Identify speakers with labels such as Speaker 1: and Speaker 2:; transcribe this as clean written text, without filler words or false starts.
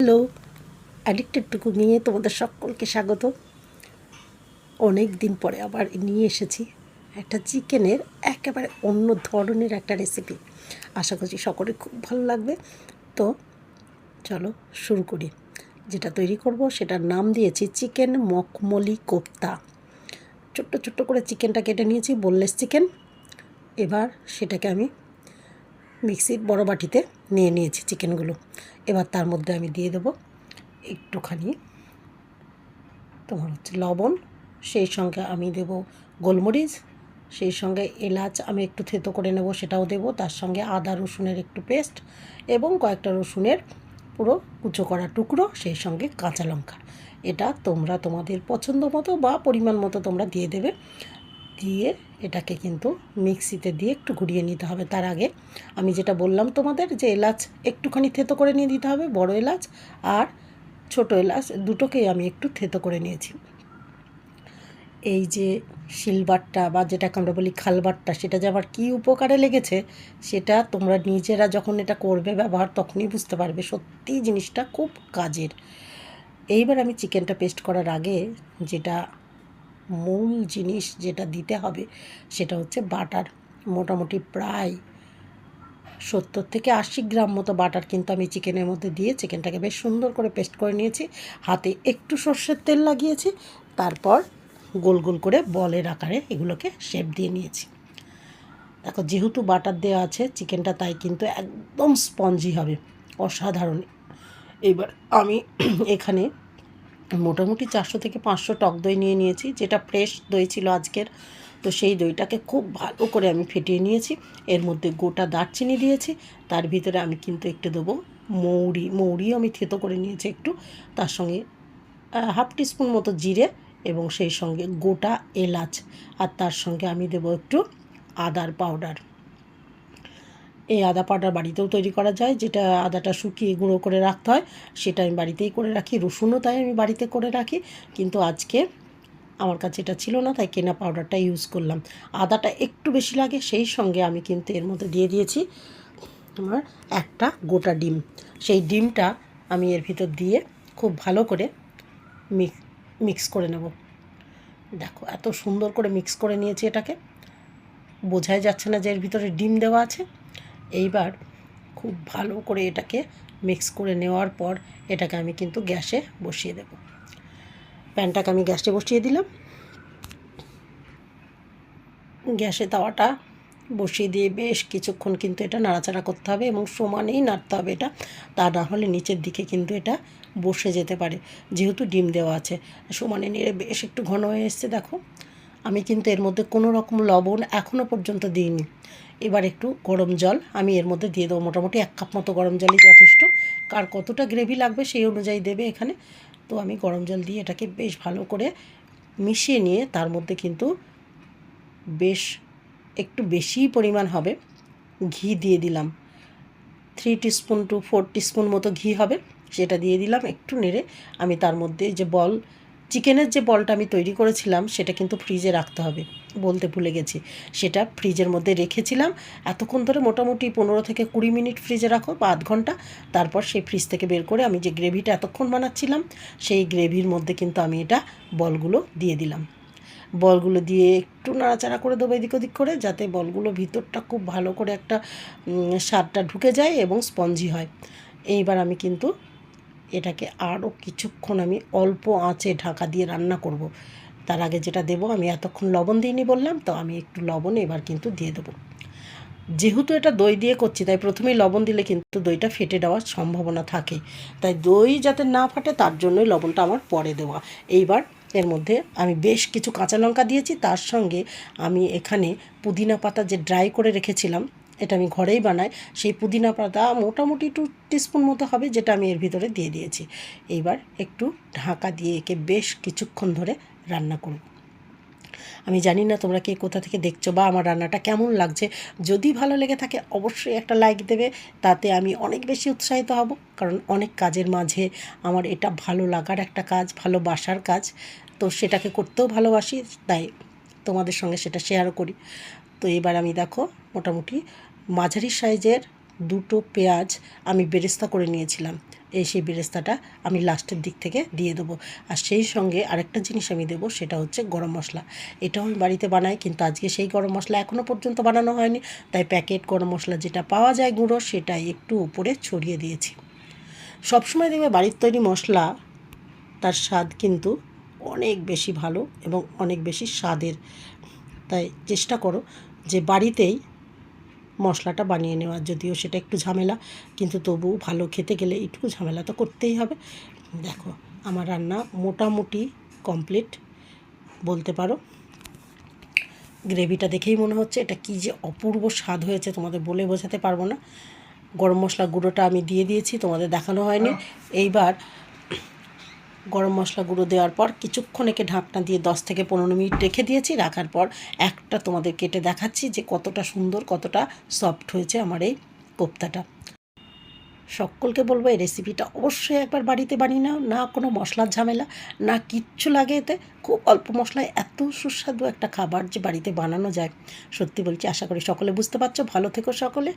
Speaker 1: Hello, addicted to কুকিংয়ে তোমাদের সকলকে স্বাগত। অনেক দিন পরে আবার নিয়ে এসেছি একটা চিকেনের একেবারে অন্য ধরনের একটা রেসিপি। আশা করছি সকলের খুব ভালো লাগবে। তো চলো শুরু করি। যেটা তৈরি করব সেটার নাম দিয়েছি চিকেন মখমলি কোপ্তা। ছোট্ট ছোট্ট করে চিকেনটা কেটে নিয়েছি, বোনলেস চিকেন। এবার সেটাকে আমি মিক্সির বড় বাটিতে নিয়ে নিয়েছি চিকেনগুলো। এবার তার মধ্যে আমি দিয়ে দেবো একটুখানি তোমার লবণ, সেই সঙ্গে আমি দেব গোলমরিচ, সেই সঙ্গে এলাচ আমি একটু থেতো করে নেব, সেটাও দেব। তার সঙ্গে আদা রসুনের একটু পেস্ট এবং কয়েকটা রসুনের পুরো কুচো করা টুকরো, সেই সঙ্গে কাঁচা লঙ্কা। এটা তোমরা তোমাদের পছন্দ মতো বা পরিমাণ মতো তোমরা দিয়ে দেবে। দিয়ে এটাকে কিন্তু মিক্সিতে দিয়ে একটু ঘুরিয়ে নিতে হবে। তার আগে আমি যেটা বললাম তোমাদের, যে এলাচ একটুখানি থেতো করে নিয়ে দিতে হবে, বড় এলাচ আর ছোটো এলাচ দুটোকেই আমি একটু থেতো করে নিয়েছি। এই যে শিলবাটটা বা যেটাকে আমরা বলি খালবাটটা, সেটা যে আমার কী উপকারে লেগেছে সেটা তোমরা নিজেরা যখন এটা করবে ব্যবহার তখনই বুঝতে পারবে। সত্যিই জিনিসটা খুব কাজের। এইবার আমি চিকেনটা পেস্ট করার আগে যেটা মূল জিনিস যেটা দিতে হবে সেটা হচ্ছে বাটার। মোটামুটি প্রায় 70 থেকে 80 গ্রাম মতো বাটার কিন্তু আমি চিকেনের মধ্যে দিয়ে চিকেনটাকে বেশ সুন্দর করে পেস্ট করে নিয়েছি। হাতে একটু সর্ষের তেল লাগিয়েছি, তারপর গোল গোল করে বলের আকারে এগুলোকে শেপ দিয়ে নিয়েছি। দেখো, যেহেতু বাটার দেওয়া আছে চিকেনটা, তাই কিন্তু একদম স্পঞ্জি হবে, অসাধারণ। এবার আমি এখানে মোটামুটি 400 থেকে 500 টক দই নিয়ে নিয়েছি, যেটা ফ্রেশ দই ছিল আজকের। তো সেই দইটাকে খুব ভালো করে আমি ফেটিয়ে নিয়েছি। এর মধ্যে গোটা দারচিনি দিয়েছি, তার ভিতরে আমি কিন্তু একটু দেবো মৌরি আমি থেতো করে নিয়েছি একটু। তার সঙ্গে হাফ টিস্পুন মতো জিরে এবং সেই সঙ্গে গোটা এলাচ, আর তার সঙ্গে আমি দেবো একটু আদার পাউডার। এই আদা পাউডার বাড়িতেও তৈরি করা যায়, যেটা আদাটা শুকিয়ে গুঁড়ো করে রাখতে হয় সেটা আমি বাড়িতেই করে রাখি। রসুনও তাই আমি বাড়িতে করে রাখি, কিন্তু আজকে আমার কাছে এটা ছিল না, তাই কেনা পাউডারটা ইউজ করলাম। আদাটা একটু বেশি লাগে। সেই সঙ্গে আমি কিন্তু এর মধ্যে দিয়ে দিয়েছি আমার একটা গোটা ডিম। সেই ডিমটা আমি এর ভিতর দিয়ে খুব ভালো করে মিক্স করে নেব। দেখো, এত সুন্দর করে মিক্স করে নিয়েছি, এটাকে বোঝাই যাচ্ছে না যে এর ভিতরে ডিম দেওয়া আছে। এইবার খুব ভালো করে এটাকে মিক্স করে নেওয়ার পর এটাকে আমি কিন্তু গ্যাসে বসিয়ে দেব। প্যানটাকে আমি গ্যাসে বসিয়ে দিলাম। গ্যাসে তাওয়াটা বসিয়ে দিয়ে বেশ কিছুক্ষণ কিন্তু এটা নাড়াচাড়া করতে হবে এবং সমানেই নাড়তে হবে এটা, তা না হলে নিচের দিকে কিন্তু এটা বসে যেতে পারে। যেহেতু ডিম দেওয়া আছে, সমানে নেড়ে বেশ একটু ঘন হয়ে এসছে। দেখো, আমি কিন্তু এর মধ্যে কোনো রকম লবণ এখনও পর্যন্ত দিইনি। এবার একটু গরম জল আমি এর মধ্যে দিয়ে দেবো। মোটামুটি 1 কাপ মতো গরম জলই যথেষ্ট। কার কতটা গ্রেভি লাগবে সেই অনুযায়ী দেবে এখানে। তো আমি গরম জল দিয়ে এটাকে বেশ ভালো করে মিশিয়ে নিয়ে তার মধ্যে কিন্তু বেশ একটু বেশিই পরিমাণ হবে ঘি দিয়ে দিলাম। 3 টিস্পুন টু 4 টিস্পুন মতো ঘি হবে, সেটা দিয়ে দিলাম। একটু নেড়ে আমি তার মধ্যে যে চিকেনের যে বলটা আমি তৈরি করেছিলাম সেটা কিন্তু ফ্রিজে রাখতে হবে, বলতে ভুলে গেছি। সেটা ফ্রিজের মধ্যে রেখেছিলাম এতক্ষণ ধরে, মোটামুটি 15 থেকে 20 মিনিট ফ্রিজে রাখো বা আধ ঘন্টা। তারপর সেই ফ্রিজ থেকে বের করে আমি যে গ্রেভিটা এতক্ষণ বানাচ্ছিলাম সেই গ্রেভির মধ্যে কিন্তু আমি এটা বলগুলো দিয়ে দিলাম। বলগুলো দিয়ে একটু নাড়াচাড়া করে দেবো এদিক ওদিক করে, যাতে বলগুলো ভিতরটা খুব ভালো করে একটা স্বাদটা ঢুকে যায় এবং স্পঞ্জি হয়। এইবার আমি কিন্তু এটাকে আরও কিছুক্ষণ আমি অল্প আঁচে ঢাকা দিয়ে রান্না করব। তার আগে যেটা দেবো, আমি এতক্ষণ লবণ দিইনি বললাম, তো আমি একটু লবণ এবার কিন্তু দিয়ে দেবো। যেহেতু এটা দই দিয়ে করছি তাই প্রথমেই লবণ দিলে কিন্তু দইটা ফেটে যাওয়ার সম্ভাবনা থাকে, তাই দই যাতে না ফাটে তার জন্যই লবণটা আমার পরে দেওয়া। এইবার এর মধ্যে আমি বেশ কিছু কাঁচা লঙ্কা দিয়েছি, তার সঙ্গে আমি এখানে পুদিনা পাতা যে ড্রাই করে রেখেছিলাম, এটা আমি ঘরেই বানাই, সেই পুদিনা পাতা মোটামুটি 2 টিস্পুন মতো হবে, যেটা আমি এর ভিতরে দিয়ে দিয়েছি। এইবার একটু ঢাকা দিয়ে একে বেশ কিছুক্ষণ ধরে রান্না করব। আমি জানি না তোমরা কে কোথা থেকে দেখছো বা আমার রান্নাটা কেমন লাগছে। যদি ভালো লেগে থাকে অবশ্যই একটা লাইক দেবে, তাতে আমি অনেক বেশি উৎসাহিত হব। কারণ অনেক কাজের মাঝে আমার এটা ভালো লাগার একটা কাজ, ভালোবাসার কাজ। তো সেটাকে করতেও ভালোবাসি, তাই তোমাদের সঙ্গে সেটা শেয়ারও করি। তো এবার আমি দেখো, মোটামুটি মাঝারি সাইজের 2টো পেঁয়াজ আমি বেরেস্তা করে নিয়েছিলাম। এই সেই বেরেস্তাটা আমি লাস্টের দিক থেকে দিয়ে দেবো। আর সেই সঙ্গে আরেকটা জিনিস আমি দেবো, সেটা হচ্ছে গরম মশলা। এটাও আমি বাড়িতে বানাই, কিন্তু আজকে সেই গরম মশলা এখনও পর্যন্ত বানানো হয়নি, তাই প্যাকেট গরম মশলা যেটা পাওয়া যায় গুঁড়ো, সেটাই একটু উপরে ছড়িয়ে দিয়েছি। সবসময় দেখবে বাড়ির তৈরি মশলা, তার স্বাদ কিন্তু অনেক বেশি ভালো এবং অনেক বেশি স্বাদের। তাই চেষ্টা করো যে বাড়িতেই মশলাটা বানিয়ে নেওয়ার, যদিও সেটা একটু ঝামেলা, কিন্তু তবুও ভালো খেতে গেলে একটু ঝামেলা তো করতেই হবে। দেখো আমার রান্না মোটামুটি কমপ্লিট বলতে পারো। গ্রেভিটা দেখেই মনে হচ্ছে এটা কী যে অপূর্ব স্বাদ হয়েছে, তোমাদের বলে বোঝাতে পারবো না। গরম মশলা গুঁড়োটা আমি দিয়ে দিয়েছি, তোমাদের দেখানো হয়নি। এইবার গরম মশলা গুঁড়ো দেওয়ার পর কিছুক্ষণ একে ঢাকনা দিয়ে 10 থেকে 15 মিনিট রেখে দিয়েছি। রাখার পর একটা তোমাদের কেটে দেখাচ্ছি যে কতটা সুন্দর, কতটা সফট হয়েছে আমার এই কোপ্তাটা। সকলকে বলবো এই রেসিপিটা অবশ্যই একবার বাড়িতে বানিয়ে নাও, না কোনো মশলার ঝামেলা, না কিচ্ছু লাগে এতে। খুব অল্প মশলায় এত সুস্বাদু একটা খাবার যে বাড়িতে বানানো যায়। সত্যি বলছি, আশা করি সকলে বুঝতে পারছো। ভালো থেকো সকলে।